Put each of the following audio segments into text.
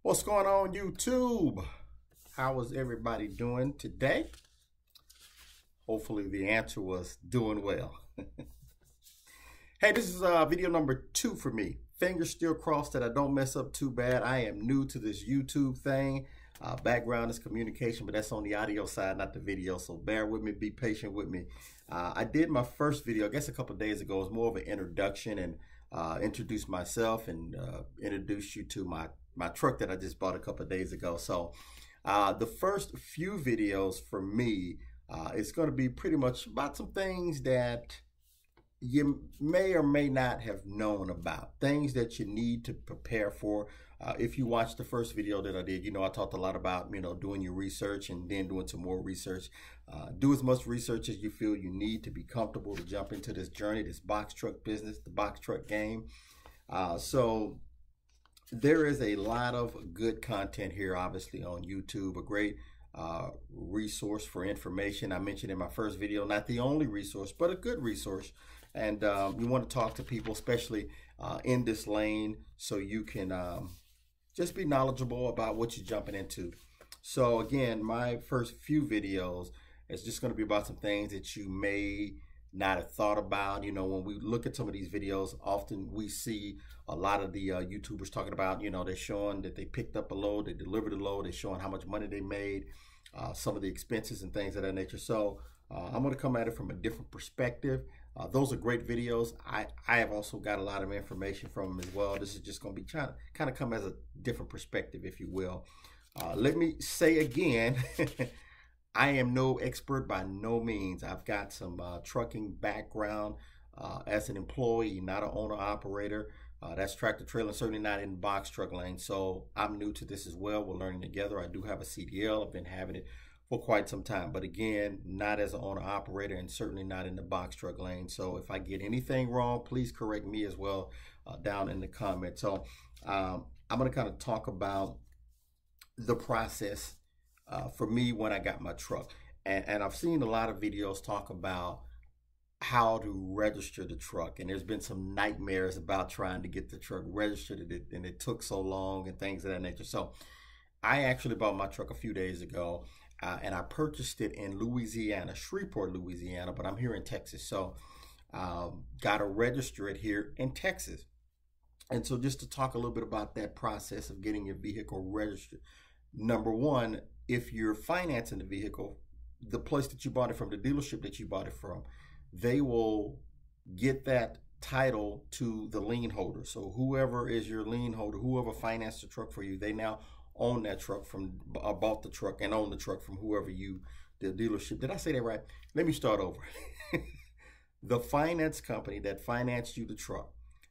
What's going on, YouTube? How is everybody doing today? Hopefully the answer was doing well. Hey, this is video number 2 for me. Fingers still crossed that I don't mess up too bad. I am new to this YouTube thing. Background is communication, but that's on the audio side, not the video. So bear with me, be patient with me. I did my first video, I guess a couple of days ago. It was more of an introduction and introduce myself and introduce you to my truck that I just bought a couple of days ago. So the first few videos for me, it's going to be pretty much about some things that you may or may not have known about, things that you need to prepare for. If you watched the first video that I did, I talked a lot about, doing your research and then doing some more research. Do as much research as you feel you need to be comfortable to jump into this journey, this box truck business, the box truck game. So there is a lot of good content here, obviously, on YouTube, a great resource for information. I mentioned in my first video, not the only resource, but a good resource. And you want to talk to people, especially in this lane, so you can just be knowledgeable about what you're jumping into. So again, my first few videos is just going to be about some things that you may not have thought about. When we look at some of these videos, often we see a lot of the YouTubers talking about, they're showing that they picked up a load, they delivered a load, they're showing how much money they made, some of the expenses and things of that nature. So I'm going to come at it from a different perspective. Those are great videos. I have also got a lot of information from them as well. This is just going to be kind of come as a different perspective, if you will. Let me say again, I am no expert by no means. I've got some trucking background as an employee, not an owner-operator. That's tractor trailer, certainly not in the box truck lane. So I'm new to this as well. We're learning together. I do have a CDL. I've been having it for quite some time, but again, not as an owner operator and certainly not in the box truck lane. So if I get anything wrong, please correct me as well down in the comments. So I'm going to kind of talk about the process for me when I got my truck. And I've seen a lot of videos talk about how to register the truck, and there's been some nightmares about trying to get the truck registered, and it took so long and things of that nature. So I actually bought my truck a few days ago. And I purchased it in Louisiana, Shreveport, Louisiana, but I'm here in Texas. So got to register it here in Texas. And so just to talk a little bit about that process of getting your vehicle registered. Number one, if you're financing the vehicle, the place that you bought it from, the dealership that you bought it from, they will get that title to the lien holder. So whoever is your lien holder, whoever financed the truck for you, they now own that truck from, bought the truck and own the truck from whoever the dealership. Did I say that right? Let me start over. The finance company that financed you the truck,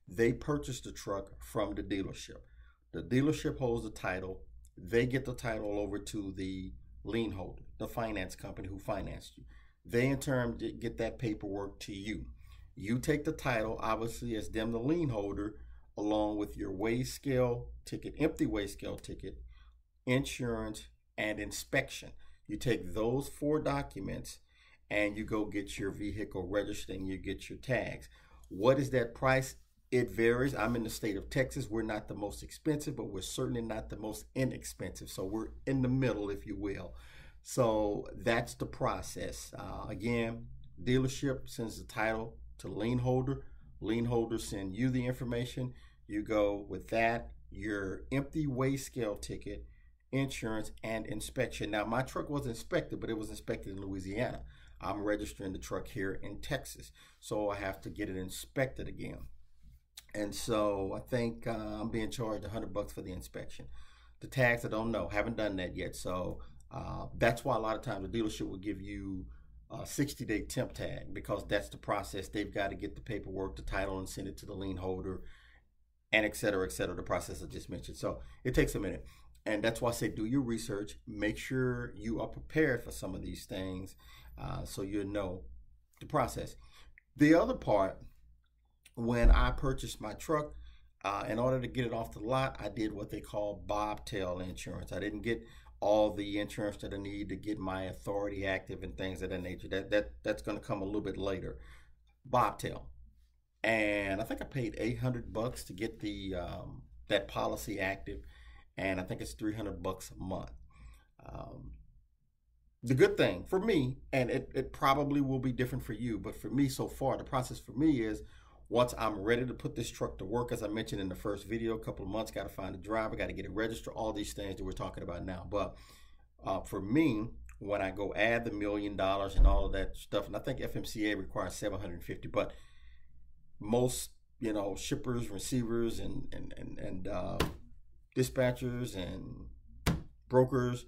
they purchased the truck from the dealership. The dealership holds the title. They get the title over to the lien holder, the finance company who financed you. They in turn get that paperwork to you. You take the title, obviously, as them the lien holder, along with your weigh scale ticket, empty weigh scale ticket, insurance, and inspection. You take those 4 documents and you go get your vehicle registered and you get your tags. What is that price? It varies. I'm in the state of Texas. We're not the most expensive, but we're certainly not the most inexpensive. So we're in the middle, if you will. So that's the process. Again, dealership sends the title to lien holder. Lien holder send you the information. You go with that, your empty weigh scale ticket, insurance, and inspection. Now, my truck was inspected, but it was inspected in Louisiana. I'm registering the truck here in Texas, so I have to get it inspected again. And so I think I'm being charged $100 for the inspection. The tags, I don't know, haven't done that yet. So that's why a lot of times the dealership will give you a 60-day temp tag, because that's the process. They've got to get the paperwork, the title, and send it to the lien holder, and et cetera, the process I just mentioned. So it takes a minute. And that's why I say do your research. Make sure you are prepared for some of these things so you know the process. The other part, when I purchased my truck, in order to get it off the lot, I did what they call bobtail insurance. I didn't get all the insurance that I need to get my authority active and things of that nature. That's going to come a little bit later. Bobtail. And I think I paid $800 to get the that policy active. and I think it's $300 a month. The good thing for me, and it probably will be different for you, but for me so far, the process for me is once I'm ready to put this truck to work, as I mentioned in the first video, a couple of months, got to find a driver, got to get it registered, all these things that we're talking about now. But for me, when I go add the $1 million and all of that stuff, and I think FMCA requires 750, but most, you know, shippers, receivers, and dispatchers and brokers,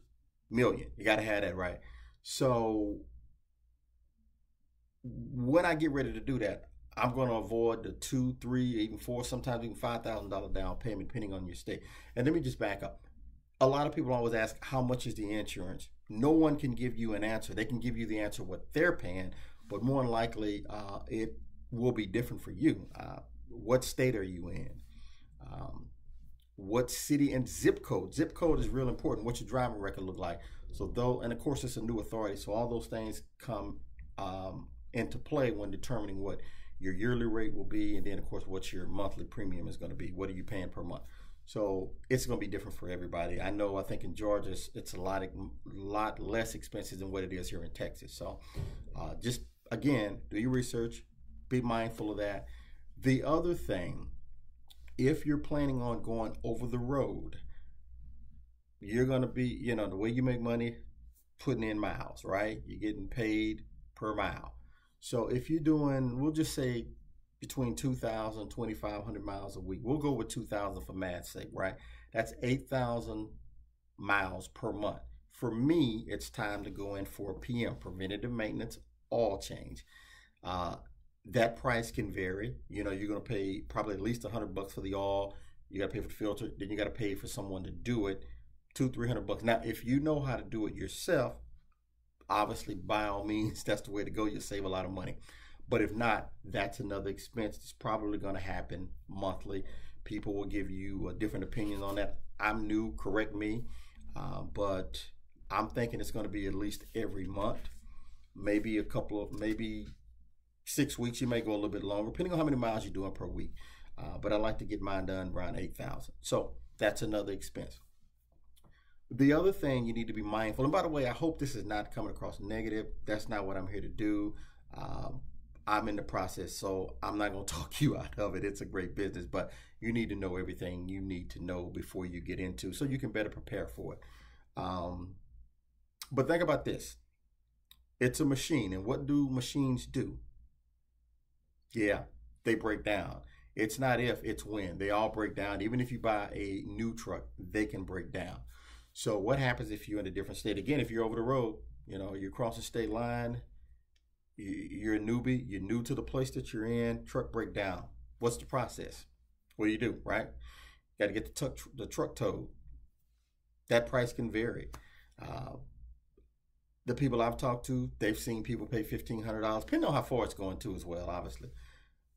million. You got to have that, right? So when I get ready to do that, I'm going to avoid the $2, $3, even $4, sometimes even $5,000 down payment, depending on your state. And let me just back up. A lot of people always ask, how much is the insurance? No one can give you an answer. They can give you the answer what they're paying, but more than likely, it will be different for you. What state are you in? What city and zip code? Zip code is real important. What's your driving record look like? So though, and of course, it's a new authority. So all those things come into play when determining what your yearly rate will be, and then of course what your monthly premium is going to be. What are you paying per month? So it's going to be different for everybody. I know, I think in Georgia it's a lot less expensive than what it is here in Texas. So just again, do your research, be mindful of that. The other thing, if you're planning on going over the road, you're going to be, you know, the way you make money, putting in miles, right? You're getting paid per mile. So if you're doing, we'll just say between 2,000 and 2,500 miles a week, we'll go with 2,000 for math's sake, right? That's 8,000 miles per month. For me, it's time to go in for a PM, preventative maintenance, oil change. That price can vary. You know, you're going to pay probably at least $100 for the oil. You got to pay for the filter. Then you got to pay for someone to do it, $200-300. Now, if you know how to do it yourself, obviously, by all means, that's the way to go. You'll save a lot of money. But if not, that's another expense that's probably going to happen monthly. People will give you a different opinion on that. I'm new, correct me, but I'm thinking it's going to be at least every month, maybe maybe 6 weeks. You may go a little bit longer, depending on how many miles you're doing per week. But I like to get mine done around 8,000. So that's another expense. The other thing you need to be mindful, and by the way, I hope this is not coming across negative. That's not what I'm here to do. I'm in the process, so I'm not going to talk you out of it. It's a great business, but you need to know everything you need to know before you get into, so you can better prepare for it. But think about this. It's a machine, and what do machines do? Yeah, they break down. It's not if, it's when. They all break down. Even if you buy a new truck, they can break down. So what happens if you're in a different state? Again, if you're over the road, you know, you're crossing state line, you're a newbie, you're new to the place that you're in, truck breakdown. What's the process? What do you do, right? Got to get the truck towed. That price can vary. The people I've talked to, they've seen people pay $1,500, depending on how far it's going to as well, obviously.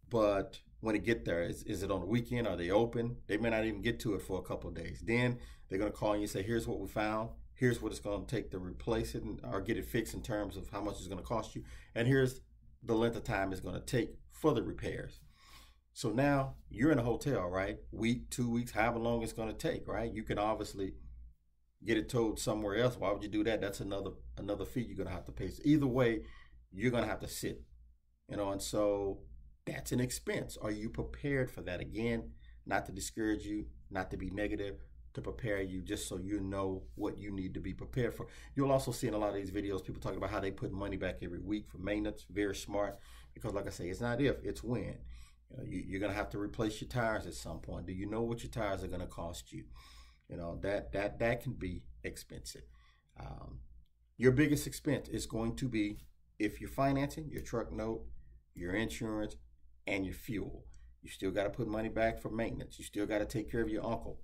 But when it get there, is it on the weekend? Are they open? They may not even get to it for a couple of days. Then they're going to call you and say, here's what we found. Here's what it's going to take to replace it or get it fixed in terms of how much it's going to cost you. And here's the length of time it's going to take for the repairs. So now you're in a hotel, right? Week, 2 weeks, however long it's going to take, right? You can obviously get it towed somewhere else. Why would you do that? That's another fee you're going to have to pay. So either way, you're going to have to sit, you know, and so that's an expense. Are you prepared for that? Again, not to discourage you, not to be negative, to prepare you just so you know what you need to be prepared for. You'll also see in a lot of these videos, people talking about how they put money back every week for maintenance. Very smart, because like I say, it's not if, it's when. You know, you're going to have to replace your tires at some point. Do you know what your tires are going to cost you? You know, that can be expensive. Your biggest expense is going to be, if you're financing, your truck note, your insurance, and your fuel. You still got to put money back for maintenance. You still got to take care of your uncle.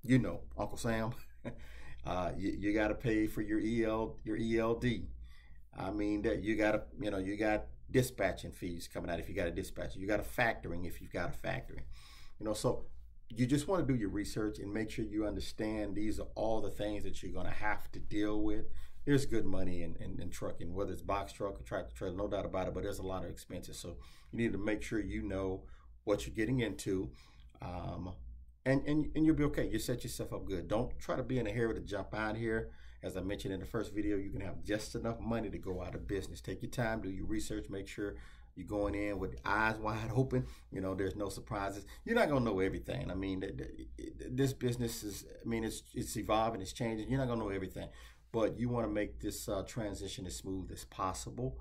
You know, Uncle Sam. You got to pay for your ELD. I mean, that you got to, you know, you got dispatching fees coming out if you got a dispatcher. You got a factoring if you've got a factoring. You know, so you just want to do your research and make sure you understand these are all the things that you're going to have to deal with. There's good money in trucking, whether it's box truck or tractor trailer, no doubt about it, but there's a lot of expenses. So you need to make sure you know what you're getting into. and you'll be okay. You set yourself up good. Don't try to be in a hurry to jump out here. As I mentioned in the first video, you can have just enough money to go out of business. Take your time, do your research, make sure you're going in with eyes wide open. You know, there's no surprises. You're not gonna know everything. I mean, this business is, I mean, it's evolving, it's changing. You're not gonna know everything, but you want to make this transition as smooth as possible.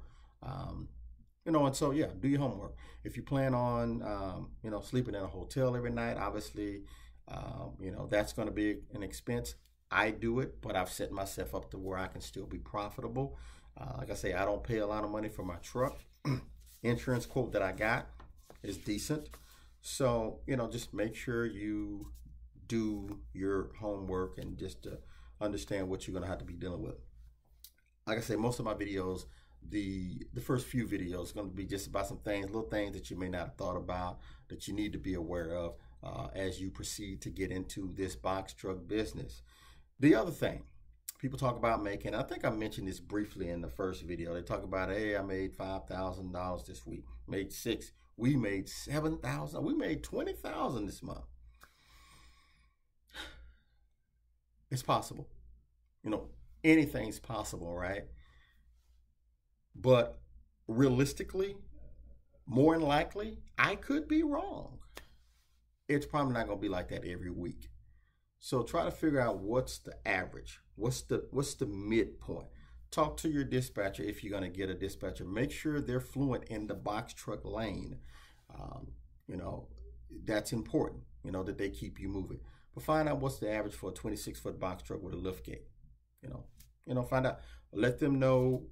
You know, and so yeah, do your homework. If you plan on, you know, sleeping in a hotel every night, obviously, you know, that's going to be an expense. I do it, but I've set myself up to where I can still be profitable. Like I say, I don't pay a lot of money for my truck. Insurance quote that I got is decent. So, you know, just make sure you do your homework and just understand what you're going to have to be dealing with. Like I say, most of my videos, the first few videos are going to be just about some things, little things that you may not have thought about, that you need to be aware of as you proceed to get into this box truck business. The other thing people talk about making, I think I mentioned this briefly in the first video. They talk about, hey, I made $5,000 this week, made $6,000, we made $7,000, we made $20,000 this month. It's possible. You know, anything's possible, right? But realistically, more than likely, I could be wrong. It's probably not going to be like that every week. So try to figure out what's the average. What's the midpoint? Talk to your dispatcher if you're going to get a dispatcher. Make sure they're fluent in the box truck lane. You know, that's important, you know, that they keep you moving. But find out what's the average for a 26-foot box truck with a lift gate. You know, find out. Let them know,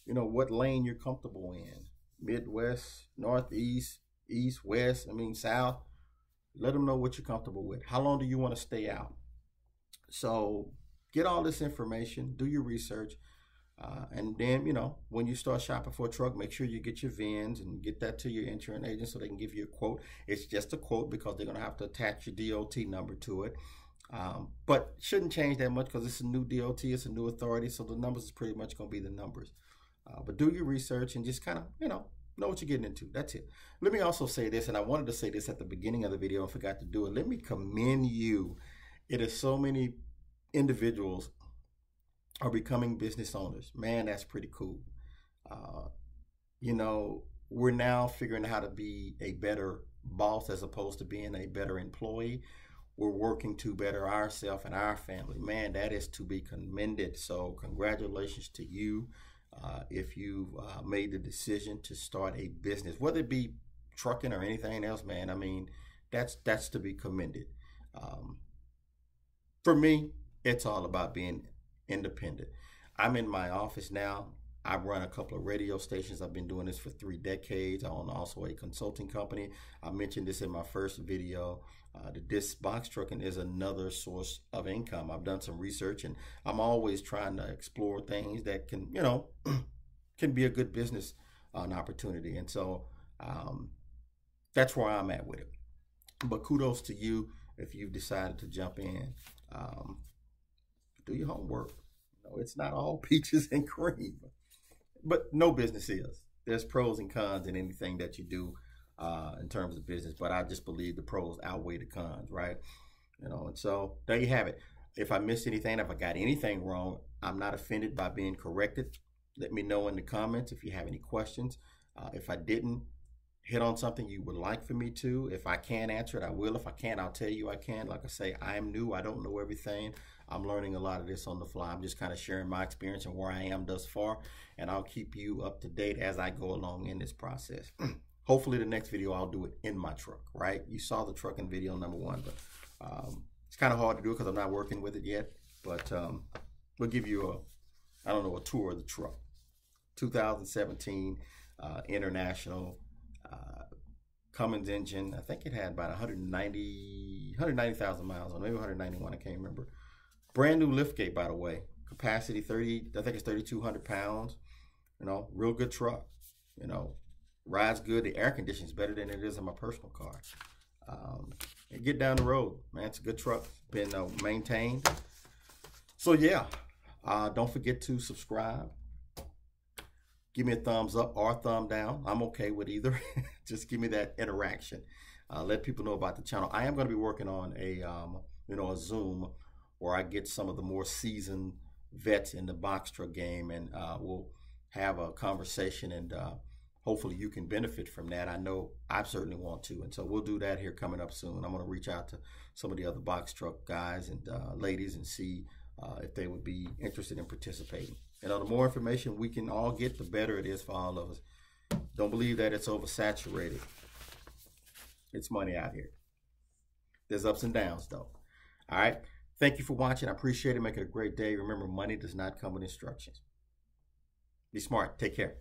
you know, what lane you're comfortable in. Midwest, Northeast, East, West, I mean, South. Let them know what you're comfortable with. How long do you want to stay out? So get all this information, do your research, and then, you know, when you start shopping for a truck, make sure you get your VINs and get that to your insurance agent so they can give you a quote. It's just a quote because they're going to have to attach your DOT number to it. But shouldn't change that much because it's a new DOT, it's a new authority, so the numbers is pretty much going to be the numbers. But do your research and just kind of, you know what you're getting into. That's it. Let me also say this, and I wanted to say this at the beginning of the video and forgot to do it. Let me commend you. It is so many individuals are becoming business owners. Man, that's pretty cool. You know, we're now figuring out how to be a better boss as opposed to being a better employee. We're working to better ourselves and our family. Man, that is to be commended. So congratulations to you. If you've made the decision to start a business, whether it be trucking or anything else, man, I mean, that's to be commended. For me, it's all about being independent. I'm in my office now. I run a couple of radio stations. I've been doing this for 3 decades. I own also a consulting company. I mentioned this in my first video. This box trucking is another source of income. I've done some research and I'm always trying to explore things that can, you know, can be a good business opportunity. And so that's where I'm at with it. But kudos to you if you've decided to jump in. Do your homework. You know, it's not all peaches and cream, but no business is. There's pros and cons in anything that you do in terms of business, but I just believe the pros outweigh the cons, right? You know, and so there you have it. If I missed anything, if I got anything wrong, I'm not offended by being corrected. Let me know in the comments if you have any questions. If I didn't hit on something you would like for me to, if I can answer it, I will. If I can't, I'll tell you I can. Like I say, I am new. I don't know everything. I'm learning a lot of this on the fly. I'm just kind of sharing my experience and where I am thus far, and I'll keep you up to date as I go along in this process. Hopefully the next video I'll do it in my truck, right? You saw the trucking video number 1, but it's kind of hard to do because I'm not working with it yet, but we'll give you a tour of the truck. 2017 International Cummins engine. I think it had about 190,000 miles on, maybe 191, I can't remember. Brand new liftgate, by the way. Capacity 30, I think it's 3,200 pounds. You know, real good truck. You know, rides good. The air conditioning is better than it is in my personal car. And get down the road, man. It's a good truck. Been maintained. So yeah, don't forget to subscribe. Give me a thumbs up or a thumb down. I'm okay with either. Just give me that interaction. Let people know about the channel. I am going to be working on a a Zoom where I get some of the more seasoned vets in the box truck game, and we'll have a conversation, and hopefully you can benefit from that. I know I certainly want to, and so we'll do that here coming up soon. I'm going to reach out to some of the other box truck guys and ladies and see if they would be interested in participating. And the more information we can all get, the better it is for all of us. Don't believe that it's oversaturated. It's money out here. There's ups and downs, though. All right. Thank you for watching. I appreciate it. Make it a great day. Remember, money does not come with instructions. Be smart. Take care.